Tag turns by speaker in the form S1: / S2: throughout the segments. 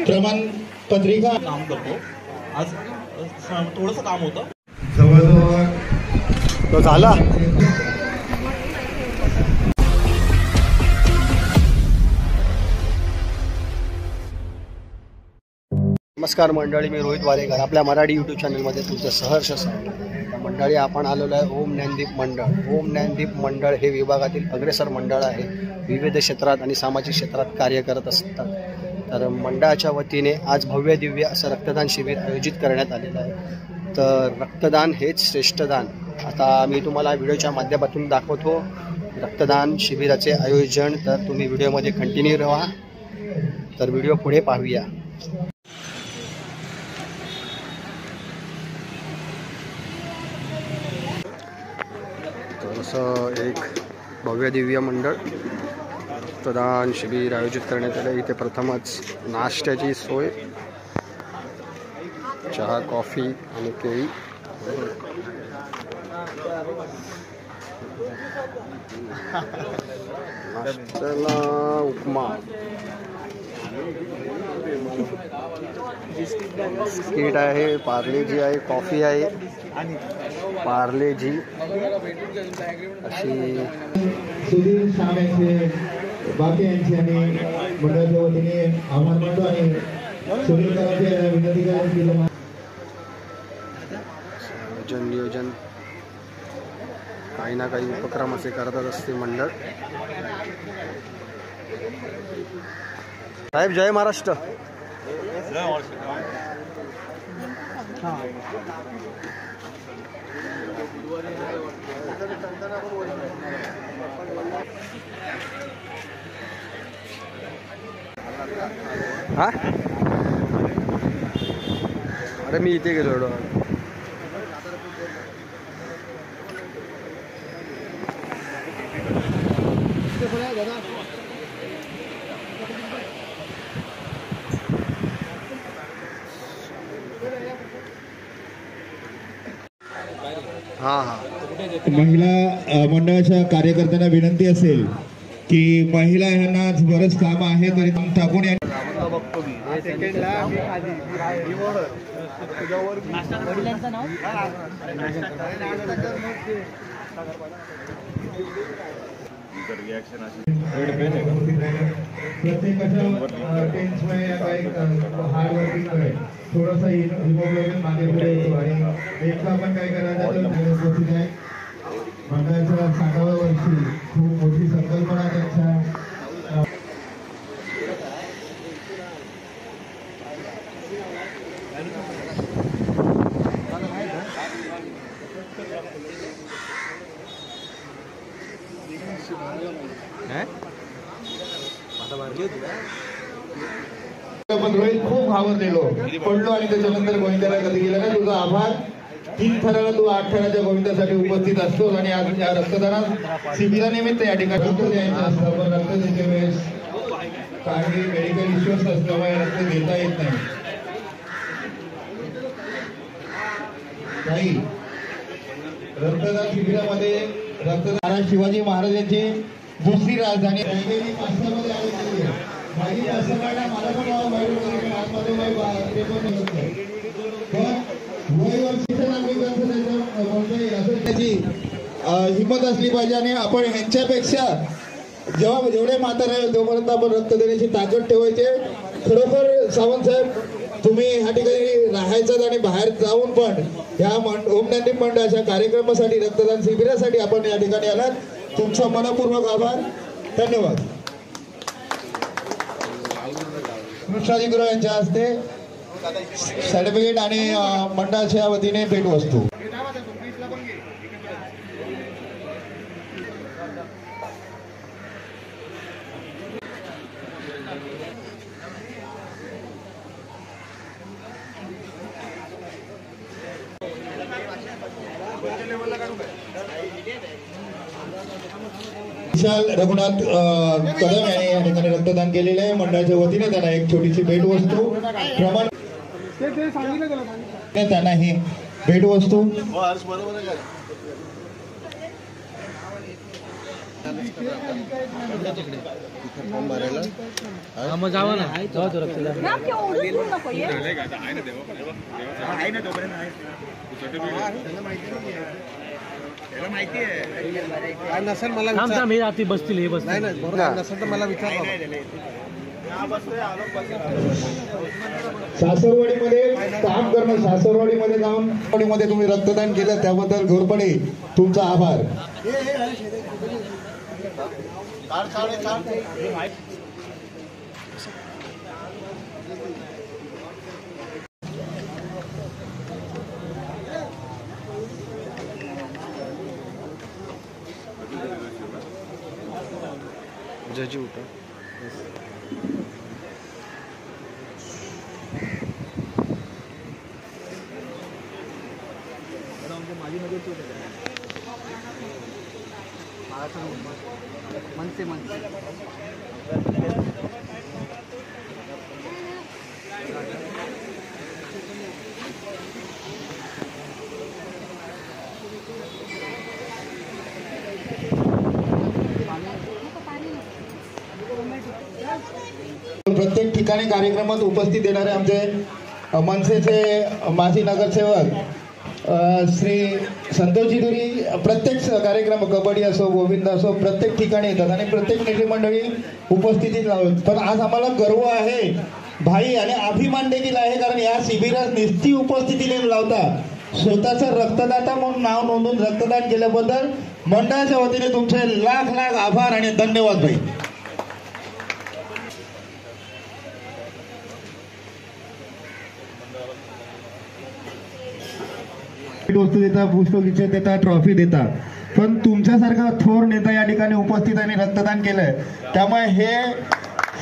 S1: प्रमाणपत्रिका काम करतो आज थोडंसं काम होतं
S2: जवळजवळ
S1: तो झाला। नमस्कार मंडळी, मी रोहित वारेकर आपल्या मराठी यूट्यूब चॅनलमध्ये तुमचं सहर्ष स्वागत। मंडळी आपण आलेलो आहे ओम ज्ञानदीप मंडळ। ओम ज्ञानदीप मंडळ हे विभागातील अग्रेसर मंडळ आहे, विविध क्षेत्रात आणि सामाजिक क्षेत्रात कार्य करत असतात। तर मंडळाच्या वतीने आज भव्य दिव्य असं रक्तदान शिबिर आयोजित करण्यात आलेलं आहे। तर रक्तदान हेच श्रेष्ठ दान। आता मी तुम्हाला व्हिडिओच्या माध्यमातून दाखवतो रक्तदान शिबिराचे आयोजन, तर तुम्ही व्हिडिओमध्ये कंटिन्यू राहा। तर व्हिडिओ पुढे पाहूया। असं एक भव्य दिव्य मंडळ रक्तदान शिबिर आयोजित करण्यात आले। इथे प्रथमच नाश्त्याची सोय, चहा, कॉफी आणि केळी। नाश्त्याला उपमा, बिस्किट आहे, पार्लेजी आहे, कॉफी आहे, पार्लेजी अशी
S2: सुधीर शाम यांचे बाकी यांचे आणि मंडळाच्या वतीने आव्हान मानतो आणि सुधीर करायचे विनंती केलं।
S1: नियोजन काही ना काही उपक्रम असे करत असते मंडळ। साहेब जय महाराष्ट्र। हा अरे मी इथे गेलो।
S2: महिला मंडळाच्या कार्यकर्त्यांना विनंती असेल की महिला यांना बरंच काम आहे तरी टाकून हार्ड वर्किंग आहे, थोडासा हिमोग्लोबिन मागे पुढे येतो आणि एकदा आपण काय करायचं उपस्थित आहे मंडळाच्या 60व्या वर्षी खूप मोठी संकल्पना त्यांच्या पण रोहित खूप घाबरलेलो पडलो आणि त्याच्यानंतर गोविंदाला कधी गेला ना। तुझा आभार। 3 थराला तू 8 थराच्या गोविंदासाठी उपस्थित असतो आणि आज या रक्तदान शिबिरानिमित्त या ठिकाणी रक्त द्यायचं असतं, पण रक्त देते वेळेस काही मेडिकल इश्यूज असल्यामुळे रक्त देता येत नाही। काही रक्तदान शिबिरामध्ये रक्तदान शिवाजी महाराजांची दुसरी राजधानी हिंमत असली पाहिजे आणि आपण ह्यांच्यापेक्षा जेवढे म्हातारे आहे तोपर्यंत आपण रक्त देण्याची ताकद ठेवायची। खरोखर सावंत साहेब तुम्ही ह्या ठिकाणी राहायचं आणि बाहेर जाऊन पण ह्या ओम ज्ञानदीप मंडळाच्या कार्यक्रमासाठी रक्तदान शिबिरासाठी आपण या ठिकाणी आलात, तुमचा मनपूर्वक आभार, धन्यवाद। कृष्णाजीगुरू यांच्या हस्ते सर्टिफिकेट आणि मंडळाच्या वतीने भेटवस्तू। विशाल रघुनाथ कदम यांनी या ठिकाणी रक्तदान केलेले आहे। मंडळाच्या वतीने त्यांना एक छोटीशी भेटवस्तू प्रमाण त्यांना ही भेटवस्तू
S1: फॉर्म भरायला
S3: मग जावा ना, जावा तो रक्तदान.
S1: नसेल मला
S3: थांब हे आती बसतील, हे बसतील.
S1: नाही बरोबर नसेल तर मला विचार.
S2: सासरवाडीमध्ये काम करणं, सासरवाडीमध्ये जाऊन मध्ये तुम्ही रक्तदान केलं त्याबद्दल घोरपणे तुमचा आभार.
S1: जजी उठा. मनसे
S2: प्रत्येक ठिकाणी कार्यक्रमात उपस्थित येणारे आमचे मनसेचे माजी नगरसेवक श्री संतोषजी दुरी प्रत्येक कार्यक्रम, कबड्डी असो, गोविंद असो, प्रत्येक ठिकाणी येतात आणि प्रत्येक नेते मंडळी उपस्थितीत लावतात. पण आज आम्हाला गर्व आहे, भाई आणि अभिमान देखील आहे, कारण या शिबिरात निस्ती उपस्थितीने लावता स्वतःचं रक्तदाता म्हणून नाव नोंदवून रक्तदान केल्याबद्दल मंडळाच्या वतीने तुमचे लाख लाख आभार आणि धन्यवाद भाई. वस्तू देता, पुष्पगुच्छ देता, ट्रॉफी देता, पण तुमच्यासारखा थोर नेता या ठिकाणी उपस्थित आणि रक्तदान केलंय, त्यामुळे हे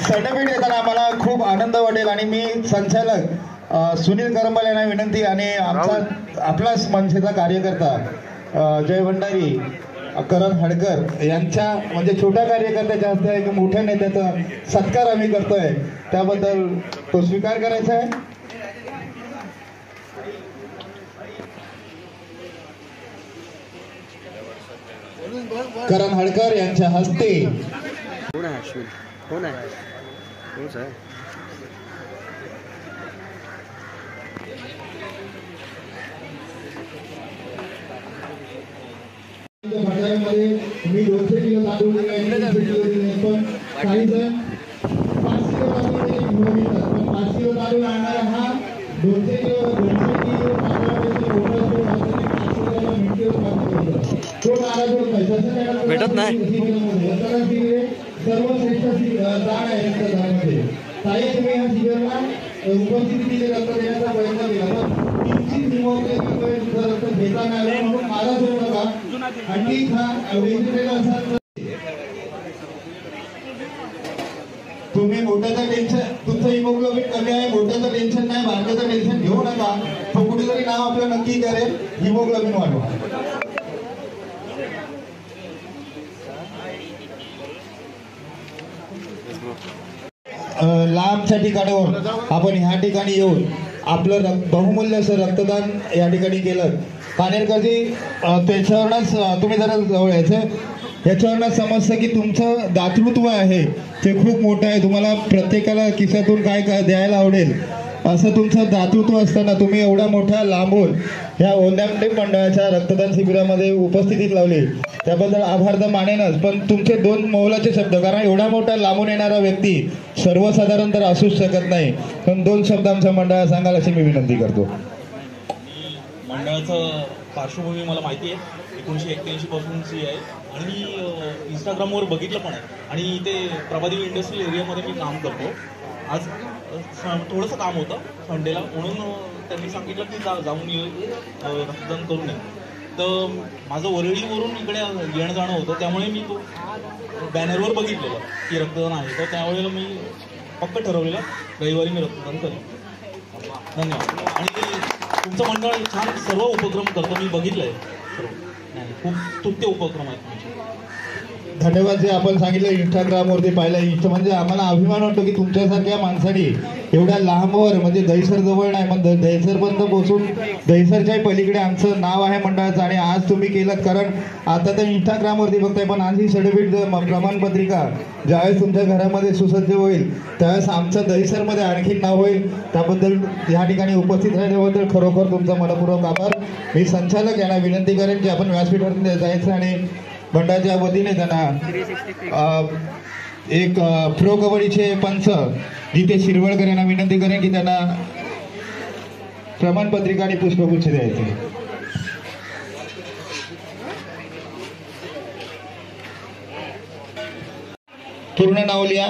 S2: सर्टिफिकेट देताना आम्हाला खूप आनंद वाटेल. आणि मी संचालक सुनील करंबल यांना विनंती आणि आपलाच मनसेचा कार्यकर्ता जय भंडारी, करण हडकर यांच्या म्हणजे छोट्या कार्यकर्त्याच्या हस्ते एक मोठ्या नेत्याचा सत्कार आम्ही करतोय, त्याबद्दल तो स्वीकार करायचा आहे. करण हडकर यांच्या हस्ते.
S1: कोण आहे अश्विन? कोण आहे? कोच आहे.
S2: मी 200 किलो तांदूळ दिले, पण काही जण 5 किलो तांदूळ घेतात, पण 5 किलो तांदूळ आणणारा हा 200 किलो
S1: भेटत नाही.
S2: सर्वश्रेष्ठ दान आहे रक्तदानामध्ये. ताई तुम्ही ह्या शिबिराला उपस्थिती दिली, रक्त देण्याचा प्रयत्न केला, रक्त घेता नाही आलं म्हणून मला जोडू नका. आणखी वेगवेगळ्या असा तुम्ही मोठ्याचं टेन्शन, तुमचं हिमोग्लोबिन कमी आहे, मोठ्याचं टेन्शन नाही, बारक्याचं टेन्शन घेऊ नका. तो कुठेतरी नाव आपलं नक्की करेल, हिमोग्लोबिन वाढवा. लांबच्या ठिकाणावर आपण ह्या ठिकाणी येऊन आपलं बहुमूल्य असं रक्तदान या ठिकाणी केलं. पानेरकरजी त्याच्यावरच तुम्ही जरा जवळ यायचं, याच्यावरच समजतं की तुमचं दातृत्व आहे ते खूप मोठं आहे. तुम्हाला प्रत्येकाला खिशातून काय काय द्यायला आवडेल असं तुमचं दातृत्व असताना तुम्ही एवढ्या मोठ्या लांबून ह्या ओमनामदेव मंडळाच्या रक्तदान शिबिरामध्ये उपस्थितीत लावली, त्याबद्दल आभार तर मानेनच, पण तुमचे 2 मौलाचे शब्द, कारण एवढा मोठा लांबून येणारा व्यक्ती सर्वसाधारण तर असूच शकत नाही, पण 2 शब्द आमच्या मंडळाला सांगाल अशी मी विनंती करतो.
S4: मंडळाचं पार्श्वभूमी मला माहिती आहे, 1981 पासूनची आहे आणि मी इंस्टाग्रामवर बघितलं पण आहे आणि ते प्रभादेवी इंडस्ट्रियल एरियामध्ये मी काम करतो. आज थोडंसं काम होतं संडेला, म्हणून त्यांनी सांगितलं की जाऊन रक्तदान करू नये. तर माझं वरळीवरून इकडे येणं जाणं होतं, त्यामुळे मी तो बॅनरवर बघितलेलं की रक्तदान आहे, तर त्यावेळेला मी पक्क ठरवलेलं रविवारी मी रक्तदान करेन. धन्यवाद. आणि ते तुमचं मंडळ छान सर्व उपक्रम करतं, मी बघितलं आहे सर्व. नाही, खूप स्तुत्य उपक्रम आहेत तुमचे.
S2: धन्यवाद. जे आपण सांगितलं इंस्टाग्रामवरती पाहिलं म्हणजे आम्हाला अभिमान वाटतो की तुमच्यासारख्या माणसाने एवढ्या लांबवर म्हणजे दहिसर जवळ नाही पण दहिसरपर्यंत पोहोचून दहिसरच्या पलीकडे आमचं नाव आहे मंडळाचं आणि आज तुम्ही केलं. कारण आता तर इंस्टाग्रामवरती बघताय पण आज ही सर्टिफिकेट प्रमाणपत्रिका ज्यावेळेस तुमच्या घरामध्ये सुसज्ज होईल त्यावेळेस आमचं दहिसरमध्ये आणखी नाव होईल. त्याबद्दल या ठिकाणी उपस्थित राहिल्याबद्दल खरोखर तुमचा मनपूर्वक आभार. मी संचालक यांना विनंती करेन की आपण व्यासपीठावर जायचं आणि मंडळाच्या वतीने त्यांना एक प्रो कबड्डीचे पंच जिथे शिरवळकर यांना विनंती करेन की त्यांना प्रमाणपत्रिका आणि पुष्पगुच्छ द्यायचे. पूर्ण नाव लिहा.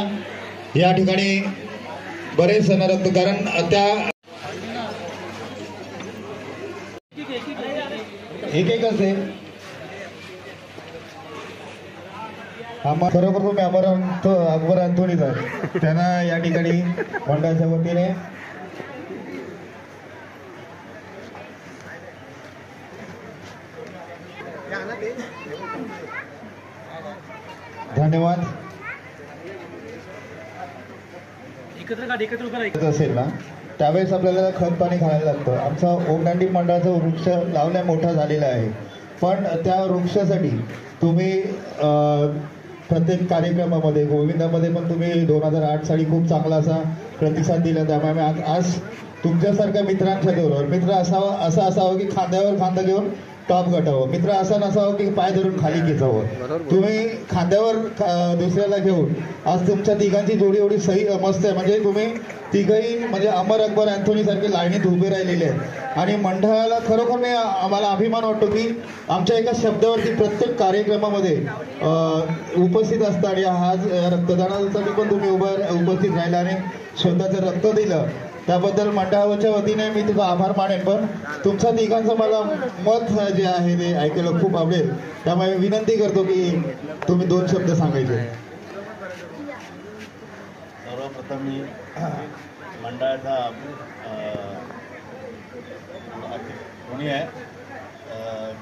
S2: या ठिकाणी बरेच सण कारण त्या एकच आहे. खरोखर तुम्ही अकबर अंथोनीच आहे. त्यांना या ठिकाणी मंडळाच्या वतीने धन्यवाद. एकत्र असेल ना त्यावेळेस आपल्याला खत पाणी घालायला लागतं. आमचा ओमनांदी मंडळाचा वृक्ष लावण्या मोठा झालेला आहे पण त्या वृक्षासाठी तुम्ही प्रत्येक कार्यक्रमामध्ये गोविंदामध्ये पण तुम्ही 2008 साली खूप चांगला असा प्रतिसाद दिला. त्यामुळे आज तुमच्यासारख्या मित्रांच्या बरोबर मित्र असं असावं की खांद्यावर खांदा घेऊन टॉप गटावं. मित्र असं नसावं की पाय धरून खाली खेचावं. तुम्ही खांद्यावर दुसऱ्याला घेऊन आज तुमच्या तिघांची जोडी एवढी सही मस्त आहे. म्हणजे तुम्ही तिघही म्हणजे अमर अकबर अँथोनी सारखे लाईनीत उभे राहिलेले आहेत आणि मंडळाला खरोखर आम्हाला अभिमान वाटतो की आमच्या एका शब्दावरती प्रत्येक कार्यक्रमामध्ये उपस्थित असतात. आणि आज रक्तदानासाठी पण तुम्ही उपस्थित राहिला आणि स्वतःचं रक्त दिलं त्याबद्दल मंडळाच्या वतीने मी तुझा आभार मानेन. पण तुमच्या तिघांचं मला मत जे आहे ते ऐकायला खूप आवडेल. त्यामुळे विनंती करतो की तुम्ही 2 शब्द सांगायचे.
S5: सर्वप्रथम मी मंडळाचा ऋणी आहे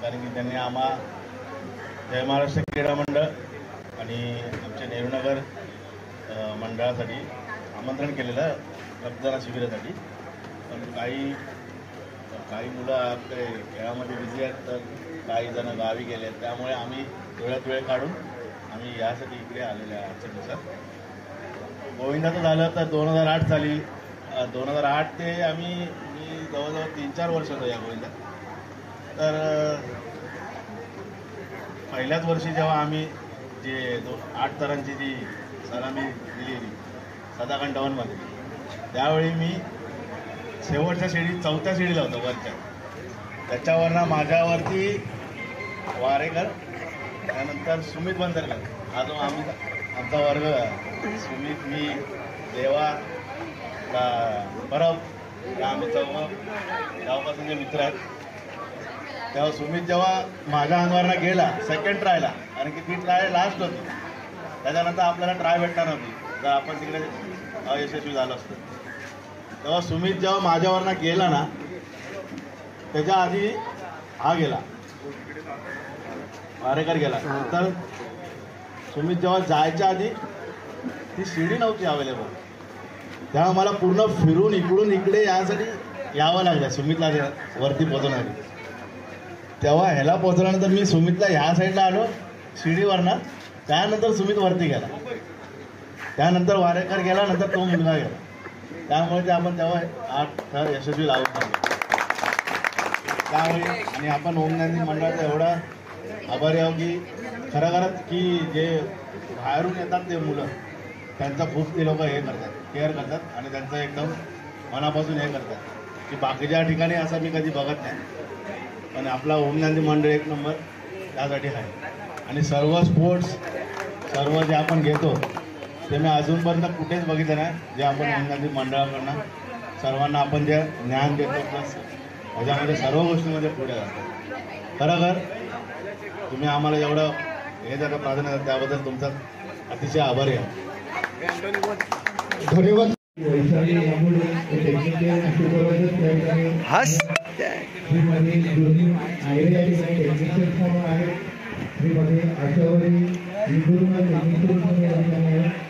S5: कारण की त्यांनी आम्हा जय महाराष्ट्र क्रीडा मंडळ आणि आमच्या नेहरूनगर मंडळासाठी आमंत्रण केलेलं रक्तदान शिबिरासाठी. पण काही मुलं आपल्या खेळामध्ये बिझी आहेत तर काही जण गावी गेले आहेत त्यामुळे आम्ही वेळात वेळ काढून आम्ही यासाठी इकडे आलेले आहे. आजच्या दिवसात गोविंदाचं झालं तर 2008 साली 2008 ते मी जवळजवळ 3-4 वर्ष होतो या गोविंदात. तर पहिल्याच वर्षी जेव्हा आम्ही जे 8 तरांची जी सलामी दिली सदाकंठावनमध्ये त्यावेळी मी शेवटच्या शिडीत 4थ्या शिडीला होतो वरच्या. त्याच्यावरनं माझ्यावरती वारेकर त्यानंतर सुमित बंदरकर हा जो आमचा वर्ग सुमित मी देवा परब आम्ही तेव्हापासून जे मित्र आहेत. तेव्हा सुमित जेव्हा माझ्या अंगावरनं गेला सेकंड ट्रायला कारण की ती ट्राय लास्ट होती त्याच्यानंतर आपल्याला ट्राय भेटणार नव्हती जर आपण तिकडे अयशस्वी झालं असतं. तेव्हा सुमित जेव्हा माझ्यावरनं गेला ना त्याच्या आधी हा गेला वारेकर गेला. तर सुमित जेव्हा जायच्या आधी ती शिडी नव्हती अवेलेबल तेव्हा मला पूर्ण फिरून इकडून इकडे यासाठी यावं लागलं सुमितला वरती पोहोचवणारी. तेव्हा ह्याला पोहोचल्यानंतर मी सुमितला ह्या साईडला आलो शिडीवरनं. त्यानंतर सुमित वरती गेला त्यानंतर वारेकर गेला नंतर तो मुलगा गेला. त्यामुळे ते आपण तेव्हा 8 थर यशस्वी लावून टाकले. त्यामुळे आणि आपण ओमनांदी मंडळाचा एवढा आभारी आहोत की खरोखरच की जे बाहेरून येतात ते मुलं त्यांचं खूप ते लोक हे करतात केअर करतात आणि त्यांचं एकदम मनापासून हे करतात की बाकीच्या ठिकाणी असं मी कधी बघत नाही. पण आपला ओमनांदी मंडळ 1 नंबर त्यासाठी आहे. आणि सर्व स्पोर्ट्स सर्व जे आपण घेतो ते मी अजूनपर्यंत कुठेच बघितलं नाही जे आपण ओमनांदी मंडळाकडनं सर्वांना आपण जे ज्ञान देतो प्लस त्याच्यामध्ये सर्व गोष्टीमध्ये पुढे जातो. खरोखर तुम्ही आम्हाला एवढं हे जर प्राधान्य देता त्याबद्दल तुमचा अतिशय आभारी आहे.
S2: धन्यवाद.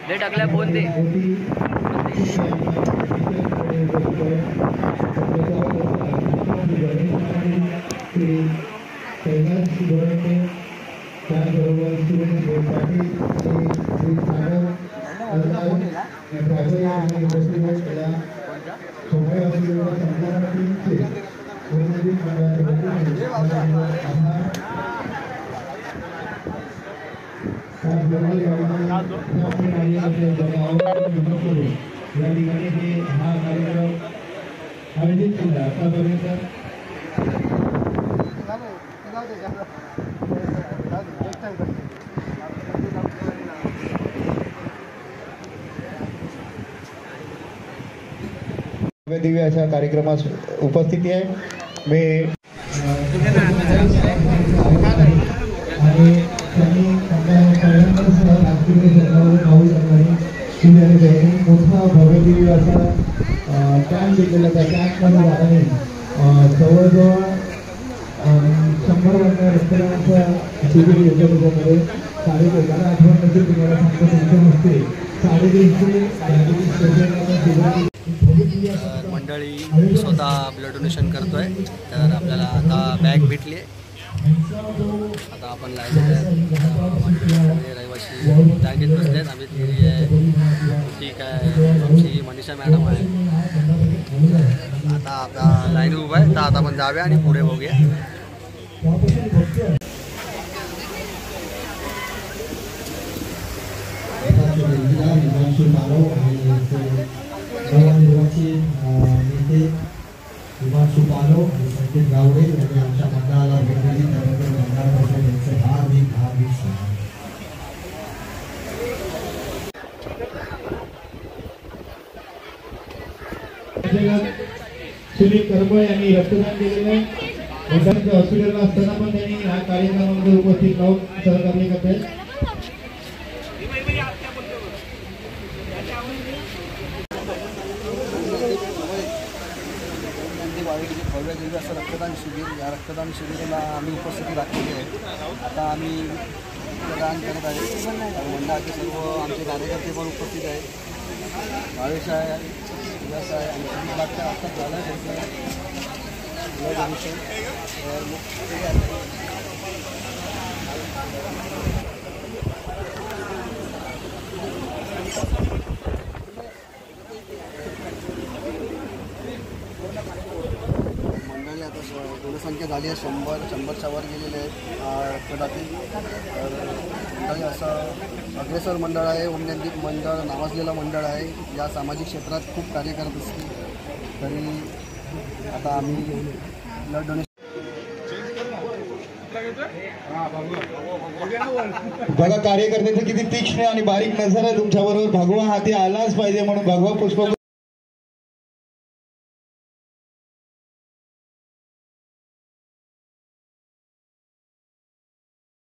S3: ले टाकल्या फोन ते
S2: या ठिकाणी हे हा कार्यक्रम आयोजित केला आतापर्यंत दिव्य अशा कार्यक्रमास उपस्थिती आहे मी आणि त्यांनी पहिल्यांदाच नागपूरमध्ये जन्मावर पाहू शकणारी मोठा भव्य दिव्य असा कॅम्प घेतलेला त्या कॅम्पमध्ये जाणारे जवळजवळ 100 रक्तदानाचं शिबिर घेतलं त्याच्यामध्ये 350 आठवण नसेल तुम्हाला सांगतो तुमच्या हस्ते 350
S1: मंडळी स्वतः ब्लड डोनेशन करतोय. तर आपल्याला आता बॅग भेटली आहे. आता आपण लायलेलं आहे रहिवाशी बँकेत बसले आहेत. आम्ही ती आहे ठीक आहे आमची मनीषा मॅडम आहे. आता आपला लाईन उभा आहे. तर आता आपण जाऊया आणि पुढे बघूया.
S2: नेते हिमांशू पालो आणि संकेत गावडे यांनी आमच्या मंडळाला भेट दिली. त्याबद्दल मंडळातर्फे त्यांचे हार्दिक सुनील करमळ यांनी रक्तदान केलेलं आहे. हॉस्पिटलला असताना पण त्यांनी या कार्यक्रमामध्ये उपस्थित राहून सहकार्य करतात.
S1: भव्य दिव्य असं रक्तदान शिबिर. या रक्तदान शिबिराला आम्ही उपस्थिती दाखवली आहे. आता आम्ही रक्तदान करत आहे. मंडळाचे सर्व आमचे कार्यकर्ते पण उपस्थित आहेत. भावेश आहे, विलास आहे आणि सुनील बागच्या आत्ताच झालं त्यांचं ब्लड डोनेशन. जनसंख्या झाली आहे 100च्या वर गेलेले आहेत रक्तदाती. तर मंडळी असं अग्रेसर मंडळ आहे. ओम ज्ञानदीप मंडळ नावाजलेलं मंडळ आहे. या सामाजिक क्षेत्रात खूप कार्य करत असते. तरी आता आम्ही ब्लड डोनेशन
S2: बघा कार्यकर्त्याचं किती तीक्ष्ण आणि बारीक नजर आहे तुमच्याबरोबर. भगवा हाती आलाच पाहिजे म्हणून भगवा पुष्प